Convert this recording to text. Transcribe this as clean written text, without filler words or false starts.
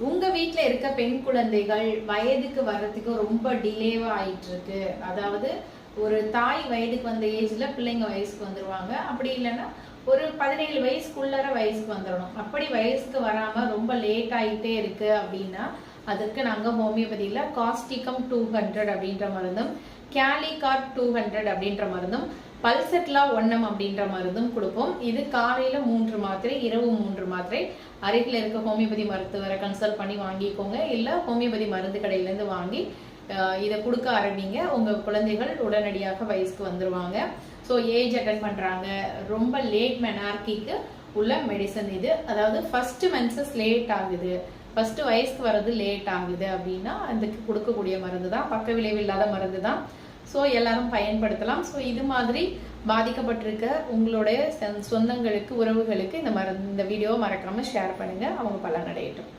உங்க வீட்டில் இருக்க பெண் குழந்தைகள் வயதுக்கு வர்றதுக்கு ரொம்ப டிலேவா ஆயிட்டு இருக்கு. அதாவது ஒரு தாய் வயதுக்கு வந்த ஏஜ்ல பிள்ளைங்க வயசுக்கு வந்துருவாங்க. அப்படி இல்லைன்னா ஒரு 17 வயசுக்குள்ளர வயசுக்கு வந்துடணும். அப்படி வயசுக்கு வராம ரொம்ப லேட் ஆயிட்டே இருக்கு அப்படின்னா அதற்கு நாங்க ஹோமியோபதியில காஸ்டிகம் 200 அப்படின்ற மருந்தும், கேலிகார்ட் 200 அப்படின்ற மருந்தும், பல்செட்லா 1M அப்படின்ற மருந்தும் கொடுப்போம். இது காலையில 3 மாத்திரை, இரவு 3 மாத்திரை. அருகில் இருக்க ஹோமியோபதி மருத்துவரை கன்சல்ட் பண்ணி வாங்கிக்கோங்க. இல்ல ஹோமியோபதி மருந்து கடையில இருந்து வாங்கி இதை கொடுக்க ஆரம்பிங்க. உங்க குழந்தைகள் உடனடியாக வயசுக்கு வந்துருவாங்க. ஸோ ஏஜ் அட்டன் பண்றாங்க, ரொம்ப லேட் மெனார்கிக்கு உள்ள மெடிசன் இது. அதாவது ஃபர்ஸ்ட் மென்சஸ் லேட் ஆகுது, ஃபர்ஸ்ட் வயசுக்கு வர்றது லேட் ஆகுது அப்படின்னா அதுக்கு கொடுக்கக்கூடிய மருந்து தான், பக்க விளைவு இல்லாத மருந்து தான். ஸோ எல்லாரும் பயன்படுத்தலாம். ஸோ இது மாதிரி பாதிக்கப்பட்டிருக்க உங்களுடைய சொந்தங்களுக்கு, உறவுகளுக்கு இந்த வீடியோவை மறக்காம ஷேர் பண்ணுங்க. அவங்க பலனடையட்டும்.